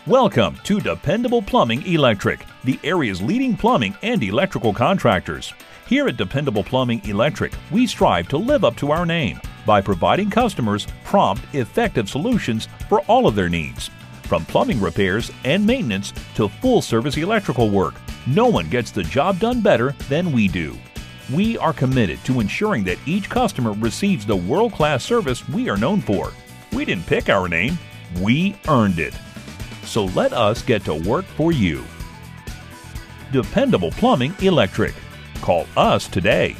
Welcome to Dependable Plumbing Electric, the area's leading plumbing and electrical contractors. Here at Dependable Plumbing Electric, we strive to live up to our name by providing customers prompt, effective solutions for all of their needs. From plumbing repairs and maintenance to full-service electrical work, no one gets the job done better than we do. We are committed to ensuring that each customer receives the world-class service we are known for. We didn't pick our name, we earned it. So let us get to work for you. Dependable Plumbing Electric. Call us today.